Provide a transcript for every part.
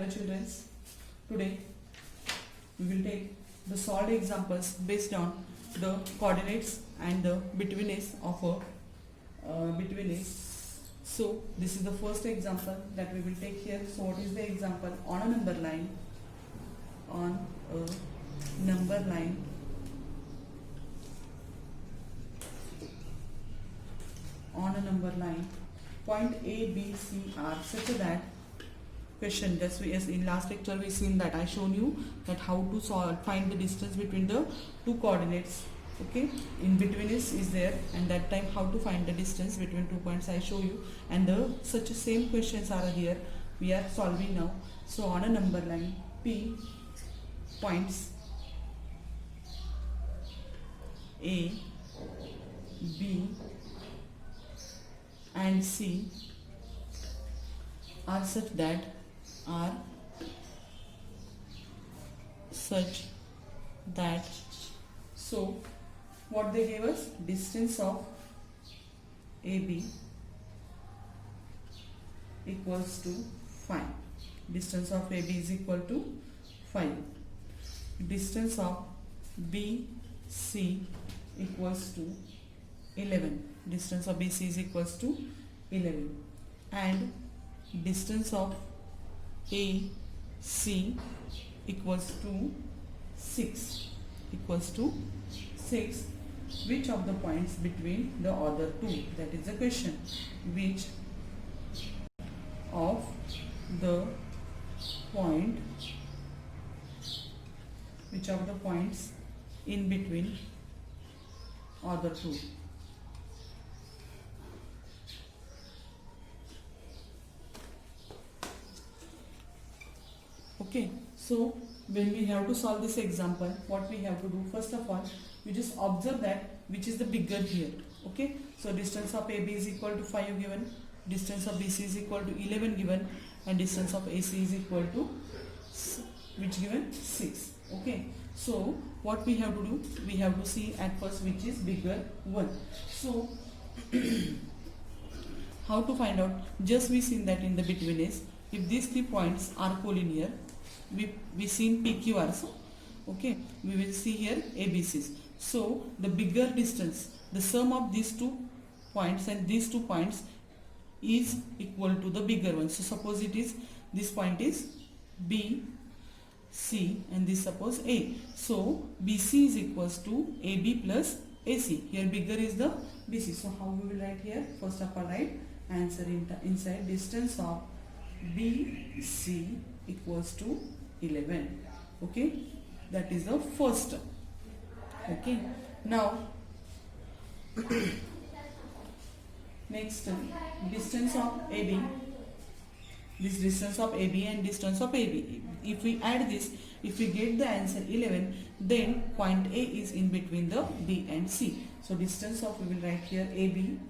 Hello children, today we will take the solved examples based on the coordinates and the betweenness of a betweenness. So this is the first example that we will take here. So what is the example? On a number line, point A, B, C are such that question, just as in last lecture we seen that I shown you that how to find the distance between the two coordinates. Okay, in betweenness is there, and that time how to find the distance between 2 points I show you, and the such same questions are here we are solving now. So on a number line P, points A, B and C are such that so what they gave us, distance of AB equals to 5. Distance of AB is equal to 5. Distance of BC equals to 11. Distance of BC is equals to 11. And distance of AC equals to 6. Which of the points between the other two? That is the question. Which of the points in between other two? Okay, so when we have to solve this example, what we have to do, first of all, we just observe that which is the bigger here. Okay, so distance of AB is equal to 5 given, distance of BC is equal to 11 given, and distance of AC is equal to which given? 6. Okay, so what we have to do, we have to see at first which is bigger one. So how to find out? Just we seen that in the betweenness, if these 3 points are collinear, we seen PQ also. Okay, we will see here ABCs. So the bigger distance, the sum of these 2 points and these 2 points is equal to the bigger one. So suppose it is, this point is B, C, and this suppose A. So BC is equals to AB plus AC. Here bigger is the BC. So how we will write here? First of all, write answer inside distance of BC equals to 11. Okay, that is the first. Okay, now next distance of AB, this distance of AB and distance of AB, if we add this, if we get the answer 11, then point A is in between the B and C. So distance of, we will write here AB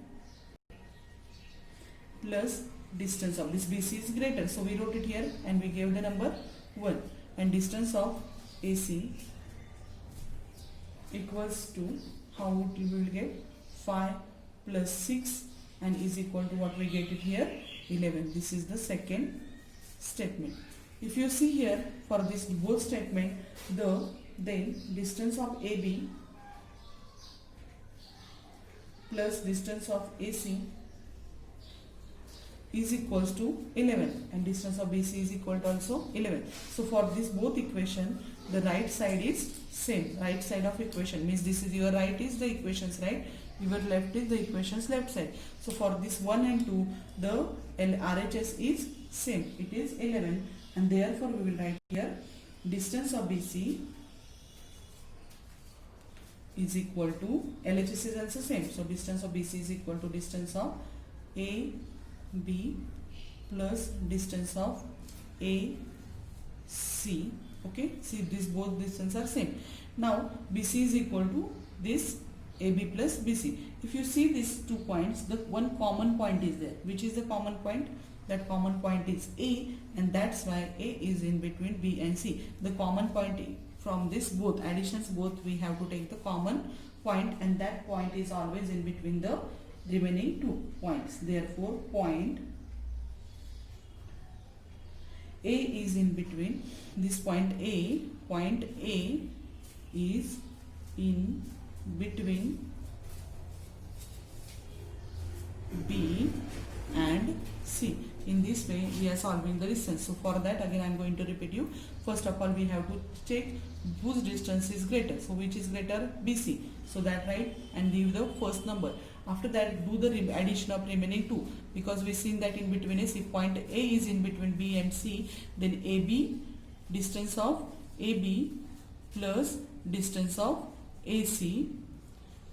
plus distance of this BC is greater, so we wrote it here and we gave the number 1, and distance of AC equals to, how we will get, 5 plus 6 and is equal to what we get it here, 11. This is the second statement. If you see here for this both statement, then distance of AB plus distance of AC is equals to 11, and distance of BC is equal to also 11. So for this both equation, the right side is same. Right side of equation means this is your right is the equations right, your left is the equations left side. So for this 1 and 2, the RHS is same. It is 11, and therefore we will write here distance of BC is equal to, LHS is also same. So distance of BC is equal to distance of AB plus distance of AC. Okay, see these both distances are same. Now BC is equal to this AB plus BC. If you see these 2 points, the one common point is there. Which is the common point? That common point is A, and that's why A is in between B and C. The common point from this both additions, both we have to take the common point, and that point is always in between the remaining 2 points. Therefore point A is in between this point A. Point A is in between B and C. In this way we are solving the distance. So for that again I am going to repeat you. First of all we have to check whose distance is greater. So which is greater? BC. So that write and give the first number. After that do the addition of remaining two, because we seen that in between is, if point A is in between B and C, then AB, distance of AB plus distance of AC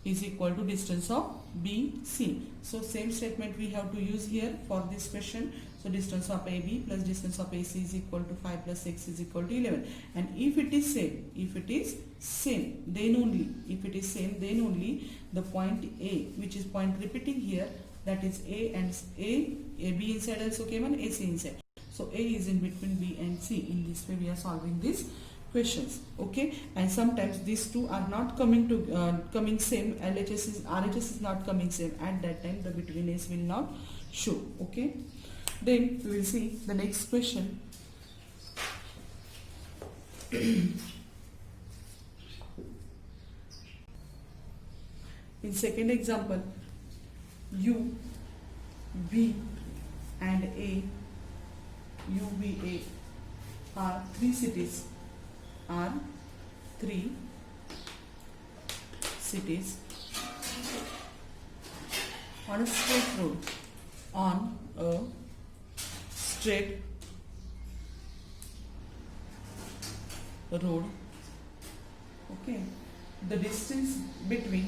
is equal to distance of BC. So same statement we have to use here for this question. So distance of AB plus distance of AC is equal to 5 plus 6 is equal to 11. And if it is same, then only, if it is same, then only the point A, which is point repeating here, that is A and AB inside also came and AC inside. So A is in between B and C. In this way we are solving this questions. Okay, and sometimes these two are not coming to coming same. RHS is not coming same. At that time the betweenness will not show. Okay, then we will see the next question. In second example, U, V and A, U, V, A are three cities on a straight road. On a straight road. Okay, the distance between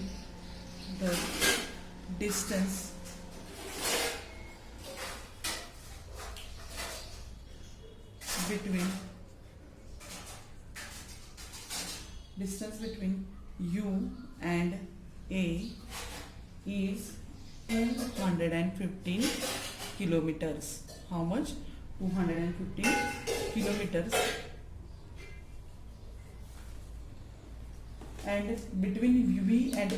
U and A is 215 kilometers. How much? 215 kilometers. And between V and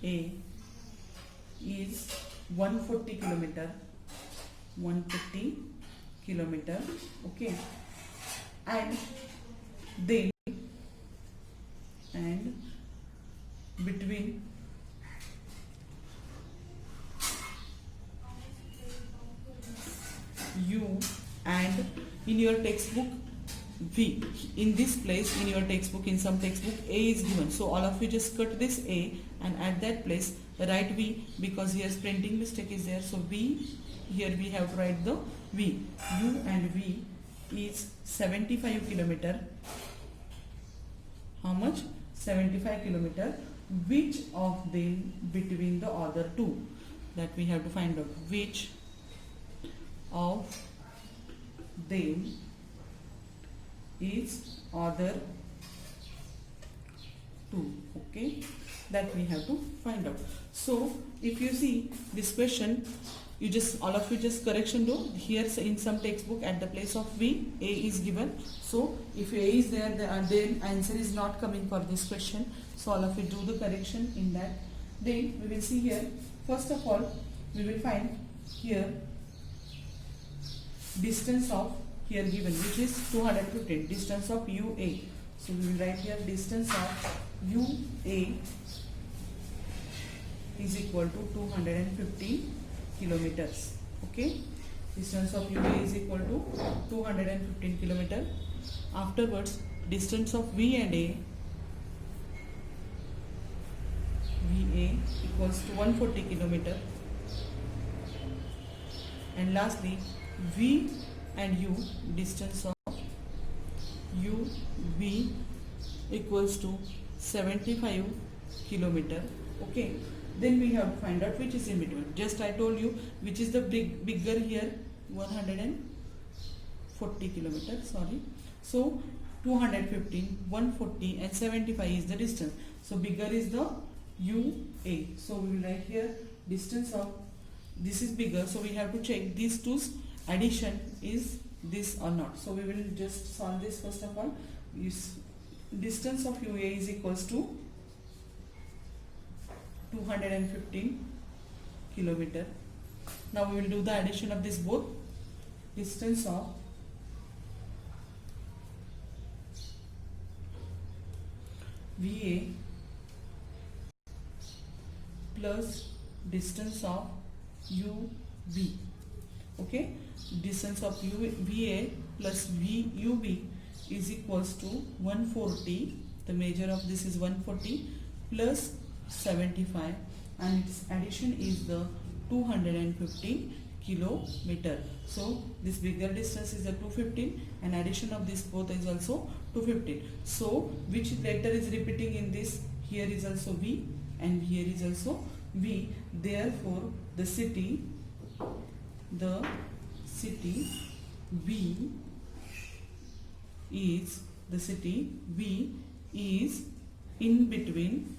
A, is 140 kilometer. Okay, and between U and, in your textbook, V, in this place in your textbook, in some textbook A is given, so all of you just cut this A and at that place write V, because here printing mistake is there. So V, here we have to write the V. U and V is 75 kilometer. How much? 75 kilometer. Which of them between the other two? That we have to find out. Which of them is other two? Okay, that we have to find out. So if you see this question, you just, all of you just correction do. Here in some textbook at the place of V, A is given. So if A is there, then answer is not coming for this question. So all of you do the correction in that. Then we will see here. First of all, we will find here distance of, here given, which is 215, distance of UA. So we will write here distance of UA is equal to 250 kilometers. Okay, distance of UA is equal to 215 kilometers. Afterwards, distance of V and A, VA equals to 140 kilometers. And lastly, V and U, distance of UV equals to 75 kilometer. Okay, then we have to find out which is in between. Just I told you which is the bigger here, 140 kilometers, sorry. So 215, 140 and 75 is the distance. So bigger is the UA. So we will write here distance of, this is bigger, so we have to check these two's addition is this or not. So we will just solve this first of all. Distance of UA is equals to 215 kilometer. Now we will do the addition of this both. Distance of VA plus distance of UV. Okay, distance of VA plus UV is equals to 140. The measure of this is 140 plus 75, and its addition is the 215 kilometer. So this bigger distance is the 215, and addition of this both is also 215. So which letter is repeating in this? Here is also V and here is also V. Therefore the city B is in between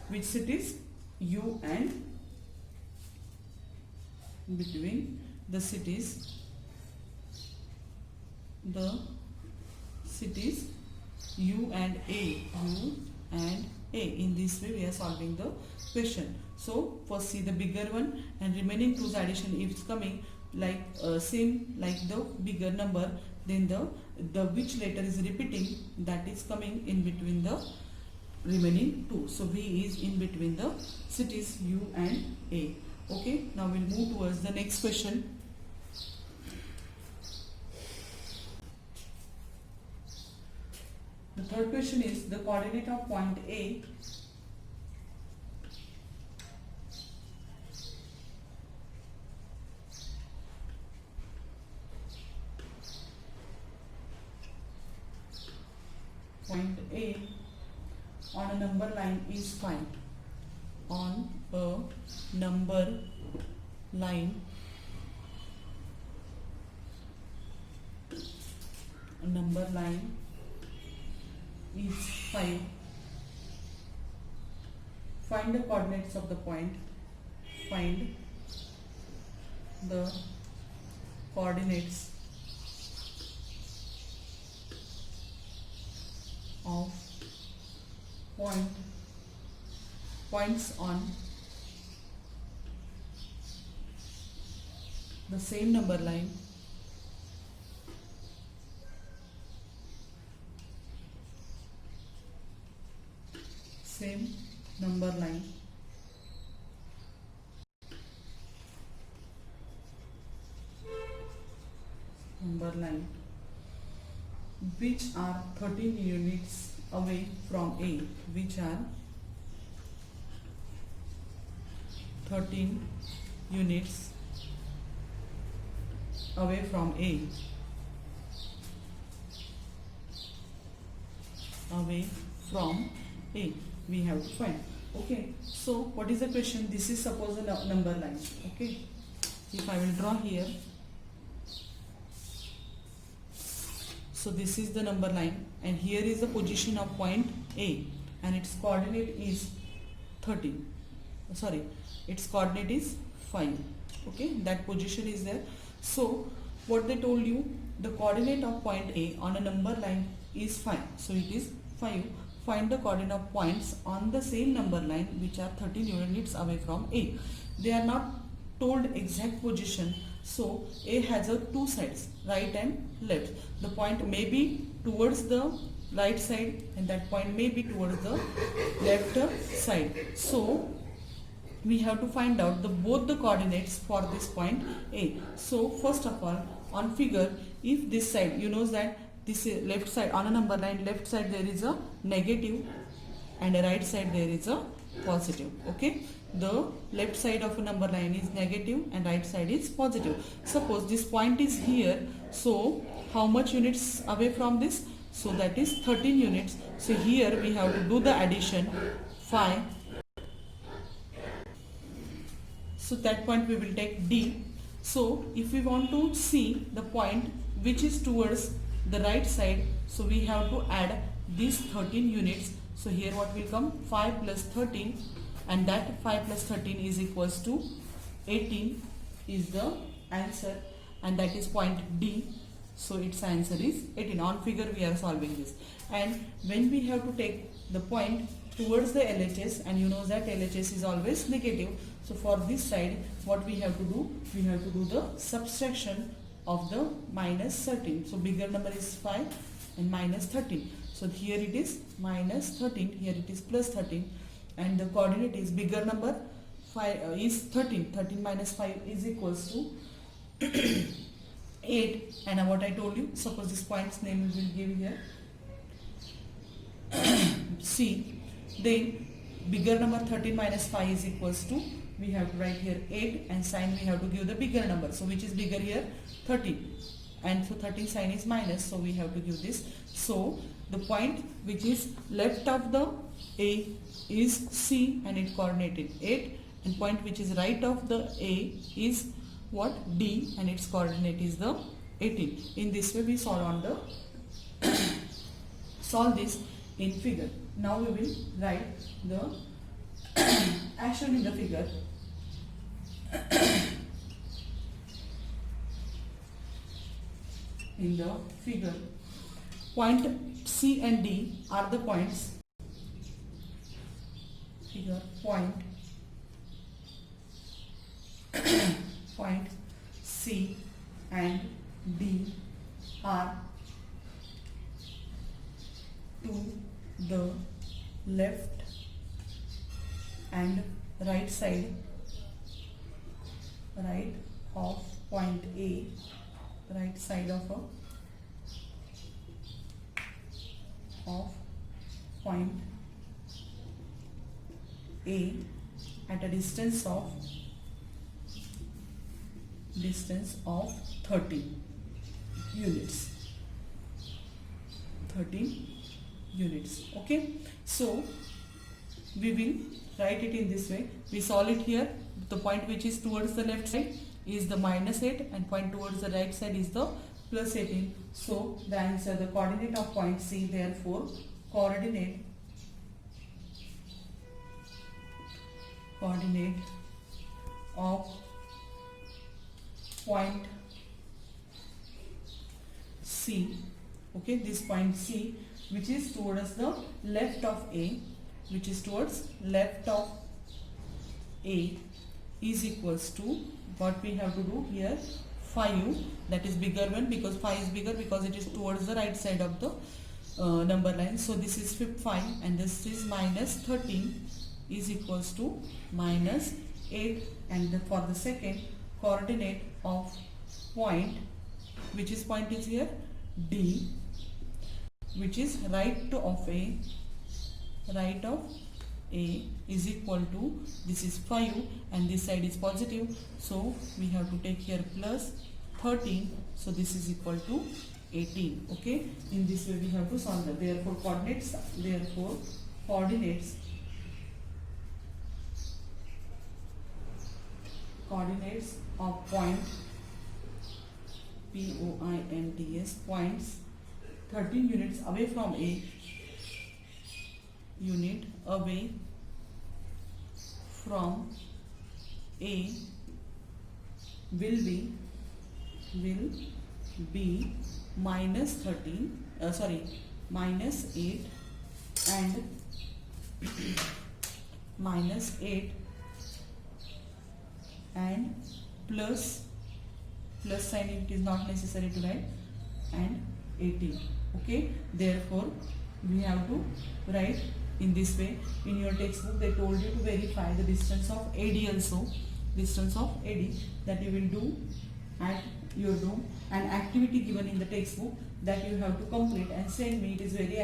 which cities? U and between the cities U and A. In this way we are solving the question. So first see the bigger one, and remaining two's addition if it's coming like same like the bigger number, then the which letter is repeating, that is coming in between the remaining two. So V is in between the cities U and A. Okay, now we'll move towards the next question. The third question is the coordinate of point A on a number line is 5. On a number line is 5. Find the coordinates of the point. Find the coordinates of points on the same number line which are 13 units away from A. Which are 13 units away from A. We have to find. Okay, so what is the question? This is suppose a number line. Okay, if I will draw here, so this is the number line, and here is the position of point A, and its coordinate is 13. Sorry, its coordinate is 5. Okay, that position is there. So what they told you, the coordinate of point A on a number line is 5. So it is 5. Find the coordinate of points on the same number line which are 13 units away from A. They are not told exact position. So A has two sides, right and left. The point may be towards the right side and that point may be towards the left side. So we have to find out both the coordinates for this point A. So first of all, on figure, if this side, you know that this left side on a number line, left side there is a negative and a right side there is a positive. Okay, the left side of a number line is negative and right side is positive. Suppose this point is here, so how much units away from this? So that is 13 units. So here we have to do the addition 5. So that point we will take D. So if we want to see the point which is towards the right side, so we have to add these 13 units. So here what will come? 5 plus 13, and that 5 plus 13 is equals to 18 is the answer, and that is point D. So its answer is 18. On figure we are solving this, and when we have to take the point towards the LHS, and you know that LHS is always negative. So for this side, what we have to do? We have to do the subtraction of the minus 13. So bigger number is 5 and minus 13. So here it is minus 13, here it is plus 13, and the coordinate is bigger number 5 is 13. 13 minus 5 is equals to 8. And what I told you, suppose this point's name we will give here C. Then bigger number 13 minus 5 is equals to, we have to write here 8, and sign we have to give the bigger number. So which is bigger here? 13. And so 13 sign is minus, so we have to give this. So the point which is left of the A is C and it coordinated 8, and point which is right of the A is what? D, and its coordinate is the 18. In this way we solve on the solve this in figure. Now we will write the as shown in the figure. In the figure, point C and D are the points. Figure point C and D are to the left and right side, right of point A, right side of point A at a distance of 13 units. 13 units. Okay, so we will write it in this way. We solve it here. The point which is towards the left side is the minus 8, and point towards the right side is the plus 18. So the answer, the coordinate of point C, therefore coordinate of point C, okay, this point C which is towards the left of A, is equals to, what we have to do here, 5, that is bigger one, because 5 is bigger because it is towards the right side of the number line. So this is 5 and this is minus 13 is equals to minus 8, and for the second, coordinate of point, which is point is here D, which is right of A, is equal to, this is 5 and this side is positive, so we have to take here plus 13, so this is equal to 18. Okay, in this way we have to solve that. Therefore coordinates of point POINTS, points 13 units away from A, unit away from A will be minus 13, minus 8 and minus 8 and plus sign, it is not necessary to write, and 18. Okay, therefore we have to write in this way. In your textbook they told you to verify the distance of AD also, that you will do at your room, an activity given in the textbook that you have to complete and send me. It is very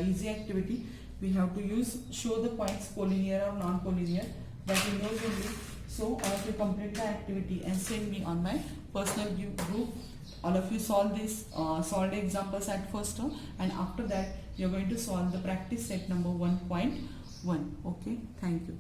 easy activity. We have to show the points collinear or non-collinear, that you know only. So all of you complete the activity and send me on my personal group. All of you solve this, solve the examples at first term, and after that you are going to solve the practice set number 1.1. Okay, thank you.